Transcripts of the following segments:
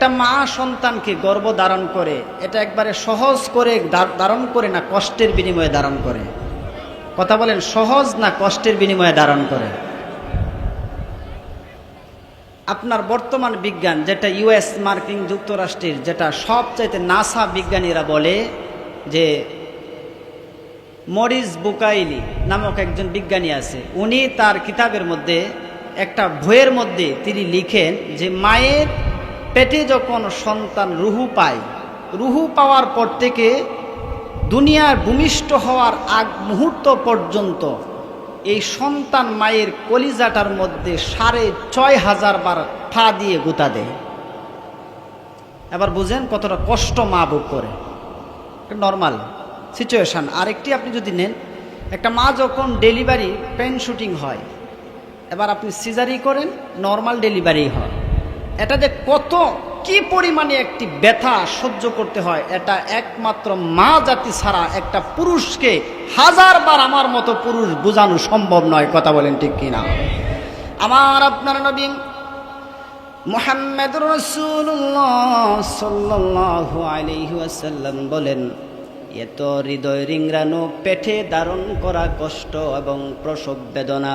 একটা মা সন্তানকে গর্ভ ধারণ করে, এটা একবারে সহজ করে ধারণ করে না কষ্টের বিনিময়ে ধারণ করে? কথা বলেন, সহজ না কষ্টের বিনিময়ে ধারণ করে? আপনার বর্তমান বিজ্ঞান যেটা ইউএস মার্কিন যুক্তরাষ্ট্রের, যেটা সবচাইতে নাসা বিজ্ঞানীরা বলে যে মরিস বুকাইলি নামক একজন বিজ্ঞানী আছে, উনি তার কিতাবের মধ্যে একটা বইয়ের মধ্যে তিনি লিখেন যে মায়ের পেটে যখন সন্তান রুহু পায়, রুহু পাওয়ার পর থেকে দুনিয়ার ভূমিষ্ঠ হওয়ার আগ মুহূর্ত পর্যন্ত এই সন্তান মায়ের কলিজাটার মধ্যে ৬,৫০০ বার ফা দিয়ে গুঁতা দেয়। এবার বুঝেন কতটা কষ্ট মা ভোগ করে। Normal situation. আরেকটি আপনি যদি নেন, একটা মা যখন ডেলিভারি পেন শুটিং হয়, এবার আপনি সিজারি করেন, নর্মাল ডেলিভারি হয়, এটা যে কত কি পরিমাণে একটি ব্যথা সহ্য করতে হয়, এটা একমাত্র মা জাতি ছাড়া একটা পুরুষকে 1000 বার আমার মতো পুরুষ বোঝানো সম্ভব নয়। কথা বলেন ঠিক কিনা? আমার আপনার নবী মুহাম্মদুর রাসূলুল্লাহ সাল্লাল্লাহু আলাইহি ওয়াসাল্লাম বলেন, এত হৃদয় রিংড়ানো পেটে ধারণ করা কষ্ট এবং প্রসব বেদনা,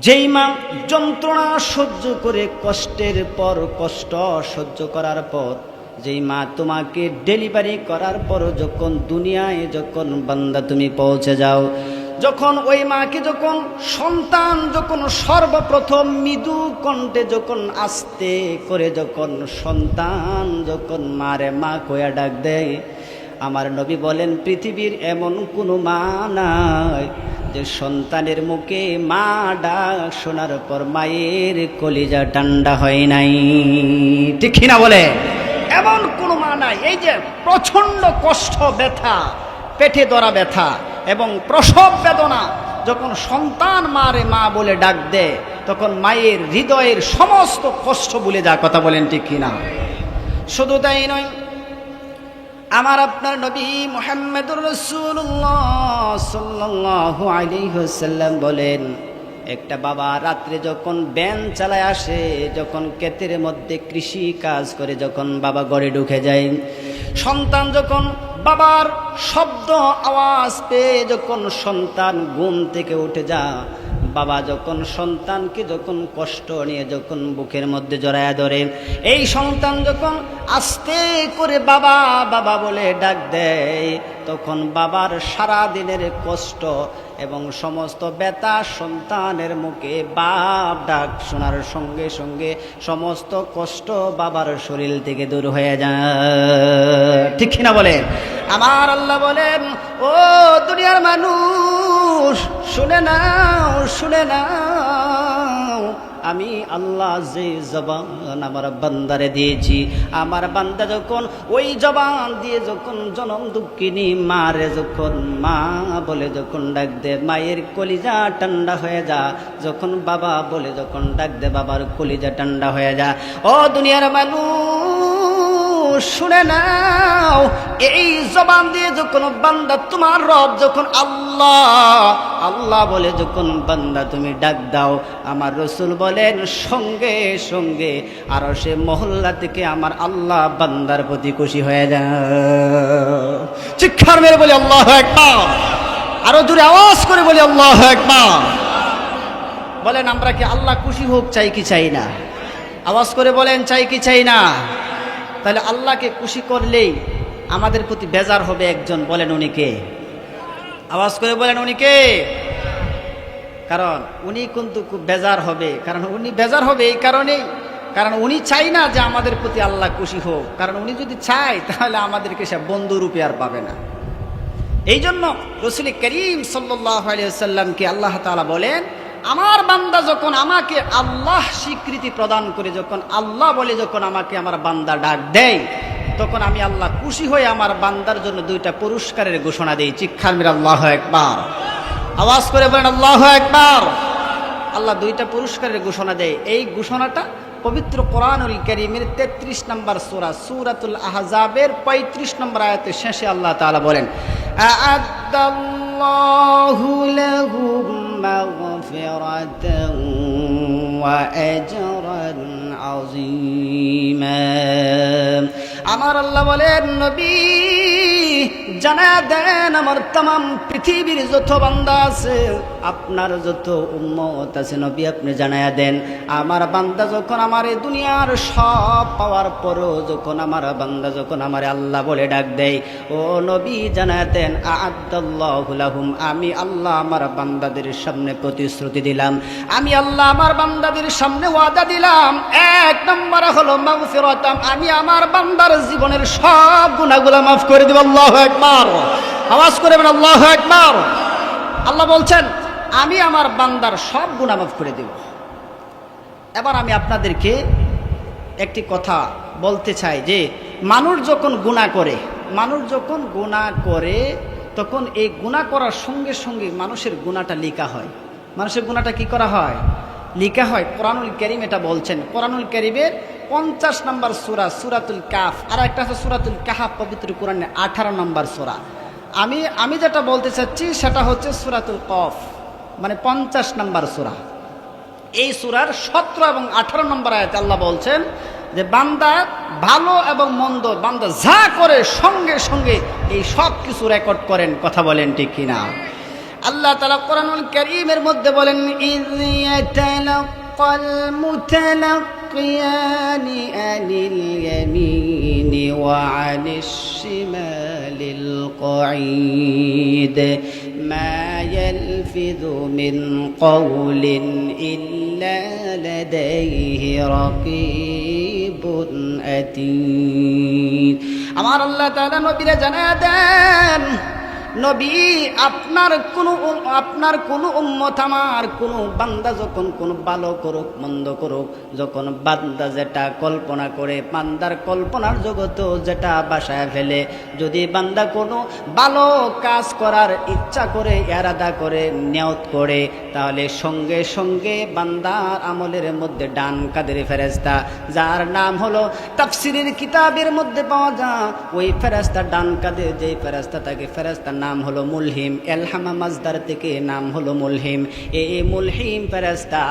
যেই মা যন্ত্রণা সহ্য করে কষ্টের পর কষ্ট সহ্য করার পর, যেই মা তোমাকে ডেলিভারি করার পর যখন দুনিয়ায় যখন বান্দা তুমি পৌঁছে যাও, যখন ওই মাকে যখন সন্তান যখন সর্বপ্রথম মৃদু কণ্ঠে যখন আস্তে করে যখন সন্তান যখন মারে মা কয়া ডাক দেয়, আমার নবী বলেন পৃথিবীর এমন কোনো মা নাই যে সন্তানের মুখে মা ডাক শোনার পর মায়ের কলিজা ঠান্ডা হয় নাই। ঠিক না বলে? এমন কোনো মা নাই। এই যে প্রচণ্ড কষ্ট, ব্যথা, পেটে ধরা ব্যথা এবং প্রসব বেদনা, যখন সন্তান মারে মা বলে ডাক দেয়, তখন মায়ের হৃদয়ের সমস্ত কষ্ট ভুলে যায়। কথা বলেন ঠিক কিনা? শুধু তাই নয়, আমার আপনার নবী মুহাম্মদুর রাসূলুল্লাহ সাল্লাল্লাহু আলাইহি ওয়াসাল্লাম বলেন, একটা বাবা রাত্রে যখন ব্যান চালায় আসে, যখন ক্ষেতের মধ্যে কৃষি কাজ করে, যখন বাবা ঘরে ঢুকে যায়, সন্তান যখন বাবার শব্দ আওয়াজ পেয়ে যখন সন্তান ঘুম থেকে উঠে যায়, বাবা যখন সন্তানকে যখন কষ্ট নিয়ে যখন বুকের মধ্যে জড়ায়া ধরে, এই সন্তান যখন আস্তে করে বাবা বাবা বলে ডাক দেয়, তখন বাবার সারা দিনের কষ্ট এবং সমস্ত ব্যথা সন্তানের মুখে বাপ ডাক শোনার সঙ্গে সঙ্গে সমস্ত কষ্ট বাবার শরীর থেকে দূর হয়ে যায়। ঠিক না বলে? আমার আল্লাহ বলেন, ও দুনিয়ার মানুষ শুনে নাও, শুনে নাও, আমি আল্লাহ যে জবান আমার বান্দারে দিয়েছি, আমার বান্দা যখন ওই জবান দিয়ে যখন জনম দুঃখিনী মারে যখন মা বলে যখন ডাক দে, মায়ের কলিজা ঠান্ডা হয়ে যা। যখন বাবা বলে যখন ডাক দে, বাবার কলিজা ঠান্ডা হয়ে যা। ও দুনিয়ার মানুষ শুনে নাও, এই জবান দিয়ে যখন বান্দা তোমার রব যখন আল্লাহ আল্লাহ বলে যখন বান্দা তুমি ডাক দাও, আমার রাসূল বলেন সঙ্গে সঙ্গে আর সে মহল্লা থেকে আমার আল্লাহ বান্দার প্রতি খুশি হয়ে যায়। চিৎকার মেরে বলি আল্লাহু আকবার। আরো জোরে আওয়াজ করে বলি আল্লাহু আকবার। বলেন আমরা কি আল্লাহ খুশি হোক চাই কি চাই না? আওয়াজ করে বলেন চাই কি চাই না? তাহলে আল্লাহকে খুশি করলেই আমাদের প্রতি বেজার হবে একজন, বলেন উনি কে? আওয়াজ করে বলেন উনি কে? কারণ উনি কিন্তু খুব বেজার হবে। কারণ উনি বেজার হবে এই কারণেই, কারণ উনি চাই না যে আমাদের প্রতি আল্লাহ খুশি হোক। কারণ উনি যদি চায় তাহলে আমাদেরকে সে বন্ধুরূপে আর পাবে না। এই জন্য রাসূল করিম সাল্লাল্লাহু আলাইহি ওয়াসাল্লামকে আল্লাহ তাআলা বলেন, আমার বান্দা যখন আমাকে আল্লাহ স্বীকৃতি প্রদান করে, যখন আল্লাহ বলে যখন আমাকে আমার বান্দা ডাক দেয়, তখন আমি আল্লাহ খুশি হয়ে আমার বান্দার জন্য 2টা পুরস্কারের ঘোষণা দেই। চিৎকার মেরে আল্লাহু আকবার। আওয়াজ করে বলেন আল্লাহু আকবার। আল্লাহ 2টা পুরস্কারের ঘোষণা দেয়। এই ঘোষণাটা পবিত্র কোরআনুল কারীমের 33 নম্বর সূরা সূরাতুল আহজাবের 35 নম্বর আয়াতের শেষে আল্লাহ তাআলা বলেন, আ'আদাল্লাহু লাহুম মাগফিরাতান ওয়া আজরান عظيما আমার আল্লাহ বলেন নবী জানায়া দেন আমার तमाम পৃথিবীর যত বান্দা আছে আপনার যত উম্মত আছে নবী আপনি জানায়া দেন আমার বান্দা যখন আমার এই দুনিয়ার সব পাওয়ার পরও যখন আমার বান্দা যখন আমার আল্লাহ বলে ডাক দেয় ও নবী জানায়া দেন আ'আদাল্লাহু লাহুম আমি আল্লাহ আমার বান্দাদের সামনে প্রতিশ্রুতি দিলাম আমি আল্লাহ আমার বান্দাদের সামনে ওয়াদা দিলাম এক নম্বর হলো মাগফিরাতাম আমি আমার বান্দার জীবনের সব গুনাহগুলো মাফ করে দেব আল্লাহু আকবার আওয়াজ করে বলেন আল্লাহু আকবার আল্লাহ বলছেন আমি আমার বান্দার সব গুনাহ মাফ করে দেব এবার আমি আপনাদেরকে একটি কথা বলতে চাই যে মানুষ যখন গুনাহ করে তখন এই গুনাহ করার সঙ্গে সঙ্গে মানুষের গুনাহটা লেখা হয় মানুষের গুনাহটা কি করা হয় লেখা হয় কোরআনুল কারীম এটা বলছেন কোরআনুল কারীমের 50 নম্বর সূরা সূরাতুল কাফ আর একটা আছে সূরাতুল কাহফ পবিত্র কোরআনের 18 নম্বর সূরা আমি যেটা বলতে চাচ্ছি সেটা হচ্ছে সূরাতুল কফ মানে 50 নম্বর সূরা এই সূরার 17 এবং 18 নম্বর আয়াতে আল্লাহ বলছেন যে বান্দা ভালো এবং মন্দ বান্দা যা করে সঙ্গে সঙ্গে এই সব কিছু রেকর্ড করেন কথা বলেন ঠিক কিনা আল্লাহ তাআলা কোরআনুল কারীমের মধ্যে বলেন ইয ইয়াতালাক্কাল মুতালাক্কিয়ানি আনিল ইয়ামিনি ওয়া আনিশ শিমালিল কঈদ মা ইয়ালফিযু মিন কওলিন ইল্লা লাদাইহি রাকীবুন আতীদ আমার আল্লাহ তাআলা নবীরে জানায়া দেন নবী আপনার কোন উম্মত আমার কোন বান্দা যখন কোন ভালো করুক মন্দ করুক যখন বান্দা যেটা কল্পনা করে বান্দার কল্পনার জগতেও যেটা বাসায় ফেলে যদি বান্দা কোনো ভালো কাজ করার ইচ্ছা করে ইরাদা করে নিয়ত করে তাহলে সঙ্গে সঙ্গে বান্দার আমলের মধ্যে ডান কাদের ফেরেশতা যার নাম হলো তাফসীরের কিতাবের মধ্যে পাওয়া যায় ওই ফেরেশতা ডান কাদের যেই ফেরেশতা তাকে ফেরেশতার নাম হলো মুলহিম এলহামা মাজদার থেকে নাম হলো মুলহিম এই মুলহিম ফেরেশতা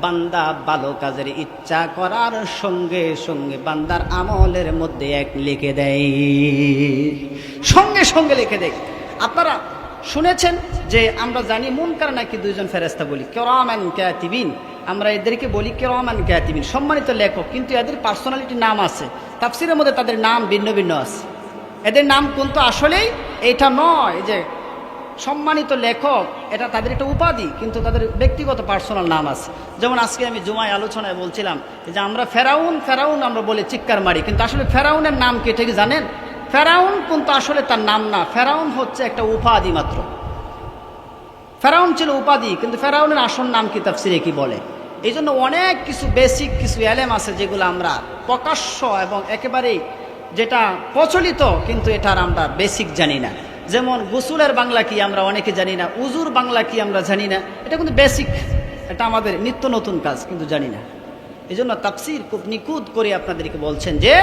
বান্দা ভালো কাজের ইচ্ছা করার সঙ্গে সঙ্গে বান্দার আমলের মধ্যে এক লিখে দেয় সঙ্গে সঙ্গে লিখে দেয় আপনারা শুনেছেন যে আমরা জানি মুনকার নাকি দুইজন ফেরেশতা বলি কিরামান কাতিবিন আমরা এদেরকে বলি কিরামান কাতিবিন সম্মানিত লেখক কিন্তু এদের পার্সোনালিটি নাম আছে তাফসীরের মধ্যে তাদের নাম ভিন্ন ভিন্ন আছে এদের নাম কিন্তু আসলেই এটা নয় যে সম্মানিত লেখক এটা তাদের একটা উপাধি কিন্তু তাদের ব্যক্তিগত পার্সোনাল নাম আছে যেমন আজকে আমি জুমায় আলোচনায় বলছিলাম যে আমরা ফেরাউন আমরা বলে চিৎকার মারি কিন্তু আসলে ফেরাউনের নাম কি ঠিক জানেন ফেরাউন কিন্তু আসলে তার নাম না ফেরাউন হচ্ছে একটা উপাধি মাত্র ফেরাউন ছিল উপাধি কিন্তু ফেরাউনের আসল নাম কি তাফসীরে কি বলে এই জন্য অনেক কিছু বেসিক কিছু এলেম আছে যেগুলো আমরা প্রকাশ্য এবং একেবারেই যেটা প্রচলিত কিন্তু এটার আমরা বেসিক জানি না যেমন গোসলের বাংলা কি আমরা অনেকে জানি না উজুর বাংলা কি আমরা জানি না এটা কিন্তু বেসিক এটা আমাদের নিত্য নতুন কাজ কিন্তু জানি না এই জন্য তাফসীর খুব নিখুঁত করে আপনাদেরকে বলছেন যে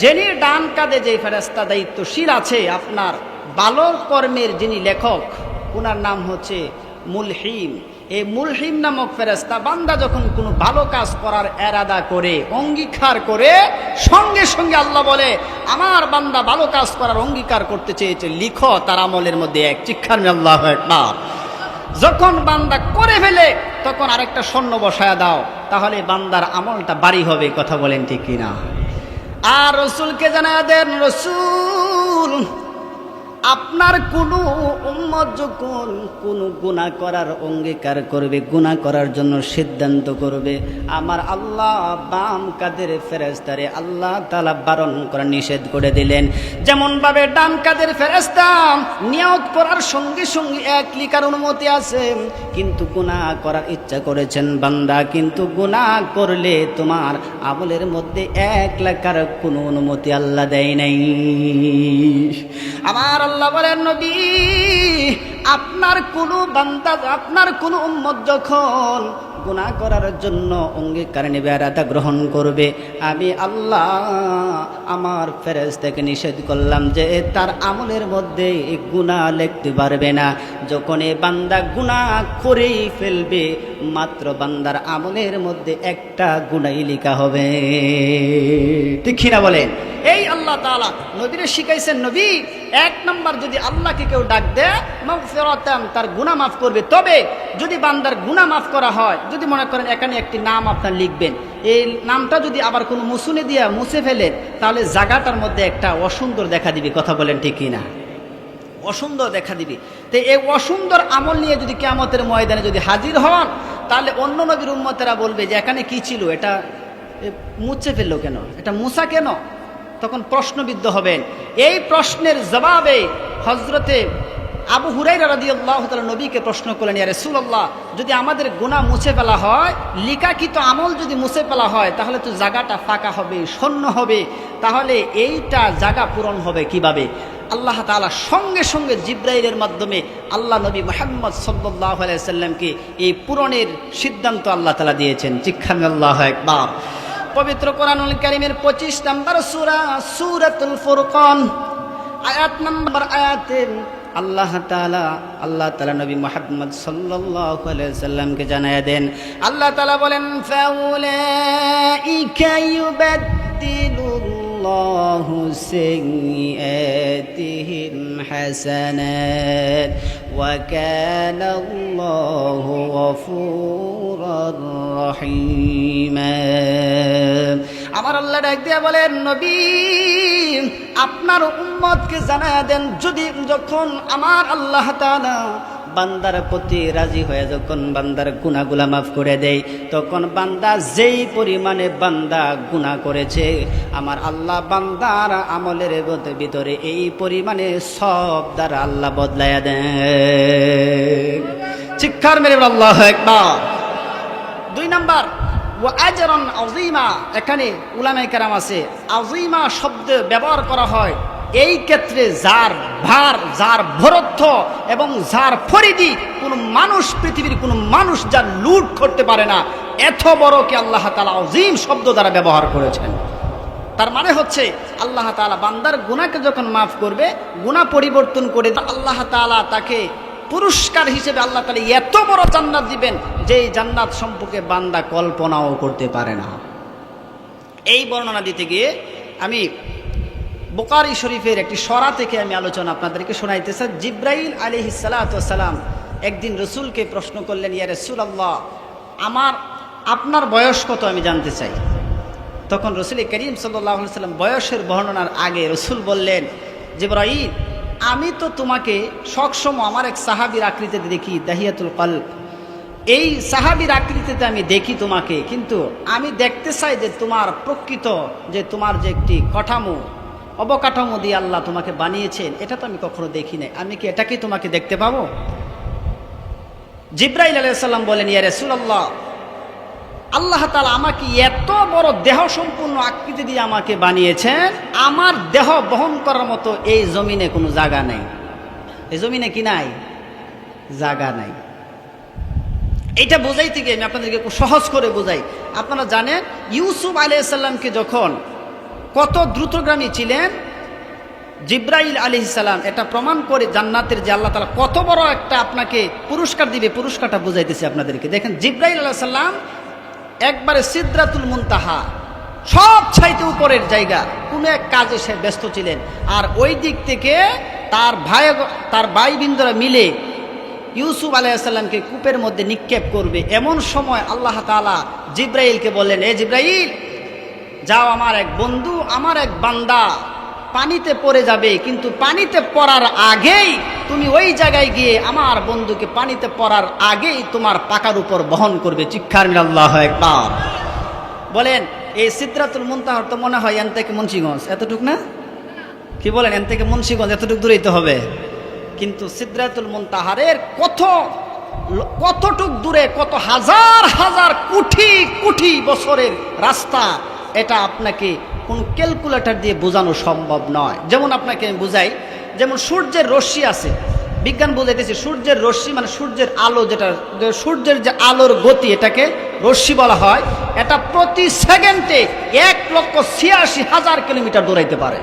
যিনি ডান কাঁধে যে ফেরেশতা দায়িত্বশীল আছে আপনার ভালো কর্মের যিনি লেখক ওনার নাম হচ্ছে মুলহিম এই মুলহিম নামক ফেরেশতা বান্দা যখন কোনো ভালো কাজ করার ইরাদা করে অঙ্গীকার করে সঙ্গে সঙ্গে আল্লাহ বলে আমার বান্দা ভালো কাজ করার অঙ্গীকার করতে চেয়েছে লিখো তার আমলের মধ্যে এক চিৎকার আল্লাহু আকবার যখন বান্দা করে ফেলে তখন আরেকটা শূন্য বসায়া দাও তাহলে বান্দার আমলটা বাড়ি হবে কথা বলেন ঠিক কিনা আর রাসূলকে জানায়া দেন রাসূল আপনার কোনো উম্মত যখন কোনো গুনাহ করার অঙ্গীকার করবে গুনাহ করার জন্য সিদ্ধান্ত করবে আমার আল্লাহ বাম কাদের ফেরেশতারে আল্লাহ তাআলা বারণ করে নিষেধ করে দিলেন যেমনভাবে ডান কাদের ফেরেশতা নিয়ত করার সঙ্গে সঙ্গে এক লিখার অনুমতি আছে কিন্তু গুনাহ করার ইচ্ছা করেছেন বান্দা কিন্তু গুনাহ করলে তোমার আমলের মধ্যে এক লেখার কোনো অনুমতি আল্লাহ দেয় নাই আমার আল্লাহ বলেন নবী আপনার কোনো বান্দা আপনার কোনো উম্মত যখন গুনাহ করার জন্য অঙ্গীকার নেবে আর আদা গ্রহণ করবে, আমি আল্লাহ আমার ফেরেশতাকে নিষেধ করলাম যে তার আমলের মধ্যে গুনাহ লিখতে পারবে না। যখন এই বান্দা গুনাহ করেই ফেলবে, মাত্র বান্দার আমলের মধ্যে একটা গুনাহই লেখা হবে। ঠিক কিনা বলেন? এই আল্লাহ তাআলা নবীরে শিখাইছেন, নবী এক নাম্বার যদি আল্লাহকে কেউ ডাক দেয় মাগফিরাতান, তার গুনাহ মাফ করবে। তবে যদি বান্দার গুনাহ মাফ করা হয়, যদি মনে করেন এখানে একটি নাম আপনার লিখবেন, এই নামটা যদি আবার কোনো মুছুনে দিয়ে মুছে ফেলেন, তাহলে জায়গাটার মধ্যে একটা অসুন্দর দেখা দিবে। কথা বলেন ঠিক কিনা? অসুন্দর দেখা দিবে। তো এই অসুন্দর আমল নিয়ে যদি কিয়ামতের ময়দানে যদি হাজির হন, তাহলে অন্য নবীর উম্মতেরা বলবে যে এখানে কি ছিল, এটা মুছে ফেললো কেন, এটা মুছা কেন? তখন প্রশ্নবিদ্ধ হবেন। এই প্রশ্নের জবাবে হযরতে আবু হুরায়রা রাদিয়াল্লাহু তাআলা নবীকে প্রশ্ন করলেন, ইয়া রাসূলুল্লাহ, যদি আমাদের গুনাহ মুছে ফেলা হয়, লিখাকৃত আমল যদি মুছে ফেলা হয়, তাহলে তো জায়গাটা ফাঁকা হবে, শূন্য হবে, তাহলে এইটা জায়গা পূরণ হবে কিভাবে? আল্লাহ তাআলা সঙ্গে সঙ্গে জিবরাইলের মাধ্যমে আল্লাহ নবী মুহাম্মদ সাল্লাল্লাহু আলাইহি সাল্লামকে এই পূরণের সিদ্ধান্ত আল্লাহ তাআলা দিয়েছেন। চিৎকার আল্লাহু আকবার। পবিত্র কোরআনুল কারীমের 25 নম্বর সূরা সূরাতুল ফুরকান আয়াত নম্বর আয়াতে আল্লাহ তাআলা নবী মুহাম্মদ সাল্লাল্লাহু আলাইহি সাল্লামকে জানায়া দেন, আল্লাহ তাআলা বলেন, ফাউলাইকা ইউবাদদিলুল্লাহু সাইয়্যাতিহিম হাসানাত ওয়া কানাল্লাহু গফুরুর রহিমা। আমার আল্লাহ ডাক দিয়া বলেন, নবী আপনার উম্মতকে জানায়া দেন, যখন আমার আল্লাহ তাআলা বান্দার প্রতি রাজি হয়ে যখন বান্দার গুনাহগুলা মাফ করে দেয়, তখন বান্দা যেই পরিমাণে বান্দা গুনাহ করেছে, আমার আল্লাহ বান্দার আমলের ভিতরে এই পরিমাণে সব দ্বারা আল্লাহ বদলায়া দেন। চিৎকার মেরে আল্লাহু আকবার। 2 নাম্বার ওয়া আজরান আযীমা। এখানে উলামায়ে কেরাম আছে, আযীমা শব্দ ব্যবহার করা হয় এই ক্ষেত্রে যার ভার, যার ভরত্ব এবং যার পরিধি কোনো মানুষ, পৃথিবীর কোনো মানুষ যার লুট করতে পারে না, এত বড় কি আল্লাহ তাআলা আযীম শব্দ দ্বারা ব্যবহার করেছেন। তার মানে হচ্ছে আল্লাহ তাআলা বান্দার গুনাহকে যখন মাফ করবে, গুনাহ পরিবর্তন করে আল্লাহ তাআলা তাকে পুরস্কার হিসেবে আল্লাহ তাআলা এত বড় জান্নাত দিবেন, যেই জান্নাত সম্পর্কে বান্দা কল্পনাও করতে পারে না। এই বর্ণনা দিতে গিয়ে আমি বুখারী শরীফের একটি সূরা থেকে আমি আলোচনা আপনাদেরকে শোনাইতেছি। জিবরাইল আলাইহিস সালাতু ওয়াস সালাম একদিন রাসূলকে প্রশ্ন করলেন, ইয়া রাসূলুল্লাহ, আপনার বয়স কত আমি জানতে চাই। তখন রাসূল করিম সাল্লাল্লাহু আলাইহি সাল্লাম বয়সের বর্ণনার আগে রাসূল বললেন, জিবরাইল, আমি তো তোমাকে সবসময় আমার এক সাহাবীর আকৃতিতে দেখি, দাহিয়াতুল কলব, এই সাহাবীর আকৃতিতে আমি দেখি তোমাকে, কিন্তু আমি দেখতে চাই যে তোমার প্রকৃত যে তোমার যে একটি কাঠামো, অবকাঠামো দিয়ে আল্লাহ তোমাকে বানিয়েছেন, এটা তো আমি কখনো দেখি নাই, আমি কি এটাকে তোমাকে দেখতে পাবো? জিবরাইল আলাইহিস সালাম বলেন, ইয়া রাসূলুল্লাহ, আল্লাহ তাআলা আমাকে এত বড় দেহ সম্পূর্ণ আকৃতি দিয়ে আমাকে বানিয়েছেন, আমার দেহ বহন করার মতো এই জমিনে কোনো জায়গা নেই। এই জমিনে কি নাই? জায়গা নাই। এইটা বোঝাইতে গিয়ে আমি আপনাদেরকে খুব সহজ করে বোঝাই। আপনারা জানেন ইউসুফ আলাইহিস সালামকে যখন কত দ্রুতগামী ছিলেন, জিবরাইল আলাইহিস সালাম এটা প্রমাণ করে জান্নাতের যে আল্লাহ তাআলা কত বড় একটা আপনাকে পুরস্কার দিবে, পুরস্কারটা বুঝাইতেছি আপনাদেরকে। দেখেন, জিবরাইল আলাইহিস সালাম একবারে সিদরাতুল মুনতাহা, সব চাইতে উপরের জায়গা, কোনো এক কাজে সে ব্যস্ত ছিলেন, আর ওই দিক থেকে তার ভাই বিন্দুরা মিলে ইউসুফ আলাইহিস সালামকে কূপের মধ্যে নিক্ষেপ করবে। এমন সময় আল্লাহ তাআলা জিবরাইলকে বললেন, এ জিবরাইল, যাও, আমার এক বন্ধু, আমার এক বান্দা পানিতে পড়ে যাবে, কিন্তু পানিতে পড়ার আগেই তুমি ওই জায়গায় গিয়ে আমার বন্ধুকে পানিতে পড়ার আগেই তোমার পাকার উপর বহন করবে। চিৎকার করে আল্লাহু আকবার বলেন। এই সিদরাতুল মুনতাহা তো মনে হয় এন থেকে মুন্সিগঞ্জ, এতটুক না? কি বলেন, এন থেকে মুন্সিগঞ্জ এতটুক দূরেই তো হবে, কিন্তু সিদরাতুল মুনতাহারের কতটুক দূরে, কত হাজার হাজার কোটি কোটি বছরের রাস্তা, এটা আপনাকে কোন ক্যালকুলেটর দিয়ে বোঝানো সম্ভব নয়। যেমন আপনাকে আমি বুঝাই, যেমন সূর্যের রশ্মি আছে, বিজ্ঞান বুঝাইতেছে সূর্যের রশ্মি মানে সূর্যের আলো, যেটা সূর্যের যে আলোর গতি এটাকে রশ্মি বলা হয়, এটা প্রতি সেকেন্ডে 1,86,000 কিলোমিটার দৌড়াইতে পারে।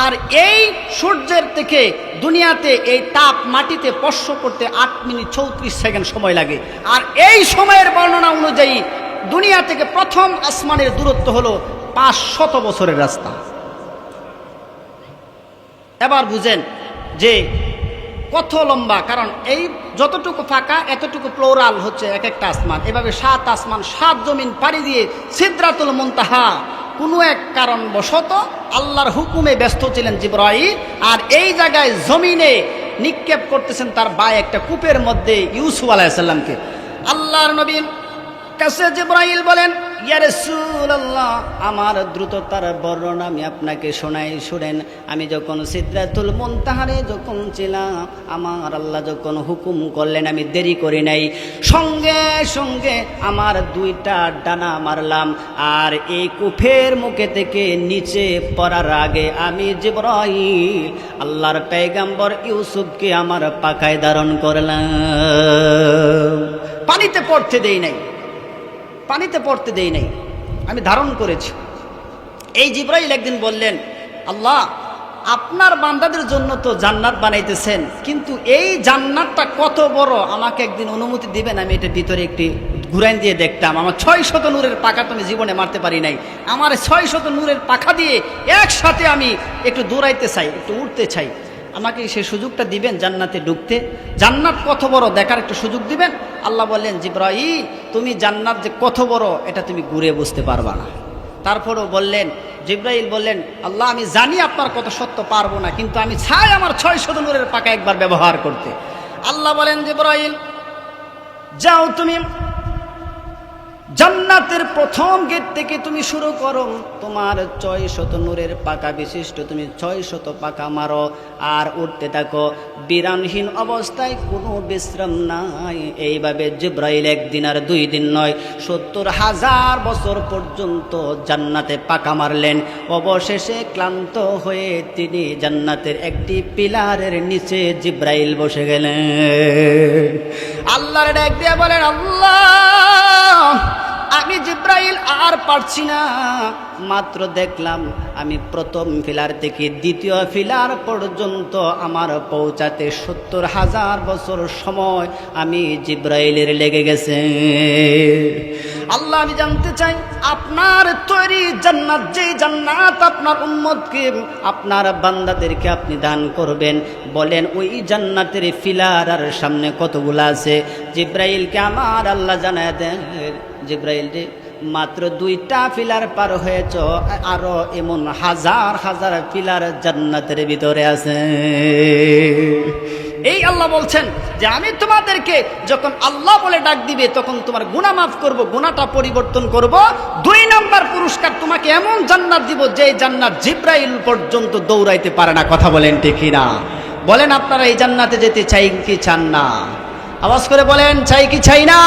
আর এই সূর্যের থেকে দুনিয়াতে এই তাপ মাটিতে স্পর্শ করতে 8 মিনিট 34 সেকেন্ড সময় লাগে। আর এই সময়ের বর্ণনা অনুযায়ী দুনিয়া থেকে প্রথম আসমানের দূরত্ব হলো 500 বছরের রাস্তা। এবার বুঝেন যে কত লম্বা, কারণ এই যতটুকু ফাঁকা এতটুকু প্লোরাল হচ্ছে এক একটা আসমান। এভাবে 7 আসমান 7 জমিন পাড়ি দিয়ে সিদরাতুল মুনতাহা কোনো এক কারণবশত আল্লাহর হুকুমে ব্যস্ত ছিলেন জিবরাইল, আর এই জায়গায় জমিনে নিক্ষেপ করতেছেন তার বায় একটা কূপের মধ্যে ইউসুফ আলাইহিস সালামকে। আল্লাহর নবীর কাছে জিবরাইল বলেন, ইয়া রাসূলুল্লাহ, আমার দ্রুততার বর্ণনা আমি আপনাকে শোনাই, শুনেন। আমি যখন সিদরাতুল মুনতাহারে যখন ছিলাম, আমার আল্লাহ যখন হুকুম করলেন আমি দেরি করি নাই, সঙ্গে সঙ্গে আমার 2টা ডানা মারলাম, আর এই কূপের মুখে থেকে নিচে পড়ার আগে আমি জিবরাইল আল্লাহর পয়গম্বর ইউসুফকে আমার পাখায় ধারণ করলাম। পানিতে পড়তে দেই নাই, পানিতে পড়তে দেই নাই, আমি ধারণ করেছি। এই জিবরাইল একদিন বললেন, আল্লাহ আপনার বান্দাদের জন্য তো জান্নাত বানাইতেছেন, কিন্তু এই জান্নাতটা কত বড় আমাকে একদিন অনুমতি দিবেন, আমি এটা ভিতরে একটি ঘুরাইন দিয়ে দেখতাম। আমার 600 নূরের পাখা তো আমি জীবনে মারতে পারি নাই, আমার 600 নূরের পাখা দিয়ে একসাথে আমি একটু দৌড়াইতে চাই, একটু উঠতে চাই, আমাকে সেই সুযোগটা দিবেন জান্নাতে ঢুকতে, জান্নাত কত বড় দেখার একটু সুযোগ দিবেন। আল্লাহ বললেন, জিবরাইল তুমি জান্নাত যে কত বড় এটা তুমি ঘুরে বুঝতে পারবা না। তারপরেও বললেন, জিবরাইল বললেন, আল্লাহ আমি জানি আপনার কত সত্য, পারবো না, কিন্তু আমি চাই আমার 600 নূরের পাকা একবার ব্যবহার করতে। আল্লাহ বলেন, জিবরাইল যাও, তুমি জান্নাতের প্রথম গেট থেকে তুমি শুরু করো, তোমার 600 নূরের পাকা বিশিষ্ট তুমি 600 পাকা মারো আর উঠতে থাকো, বিরামহীন অবস্থায় কোনো বিশ্রাম নাই। এইভাবে জিবরাইল 1 দিন আর 2 দিন নয়, 70,000 বছর পর্যন্ত জান্নাতে পাকা মারলেন। অবশেষে ক্লান্ত হয়ে তিনি জান্নাতের একটি পিলারের নিচে জিবরাইল বসে গেলেন। আল্লাহর ডাক দিয়ে বলেন, আল্লাহ আমি জিবরাইল আর পারছি না, মাত্র দেখলাম আমি প্রথম ফিলার থেকে দ্বিতীয় ফিলার পর্যন্ত আমার পৌঁছাতে 70,000 বছর সময় আমি জিবরাইলের লেগে গেছে। আল্লাহ আমি জানতে চাই, আপনার তৈরি জান্নাত, যেই জান্নাত আপনার উম্মতকে আপনার বান্দাদেরকে আপনি দান করবেন, বলেন ওই জান্নাতের ফিলার আর সামনে কতগুলো আছে? জিবরাইলকে আমার আল্লাহ জানায় দেন, জিবরাইল রে মাত্র 2টা ফিলার পার হয়েছ, আরো এমন হাজার হাজার ফিলার জান্নাতের ভিতরে আছে। এই আল্লাহ বলছেন যে আমি তোমাদেরকে যখন আল্লাহ বলে ডাক দিবে তখন তোমার গুনাহ মাফ করব, গুনাহটা পরিবর্তন করব। 2 নম্বর পুরস্কার তোমাকে এমন জান্নাত দিব যে জান্নাত জিবরাইল পর্যন্ত দৌড়াইতে পারে না। কথা বলেন ঠিক না? বলেন আপনারা এই জান্নাতে যেতে চাই কি চান না? আওয়াজ করে বলেন, চাই কি চাই না?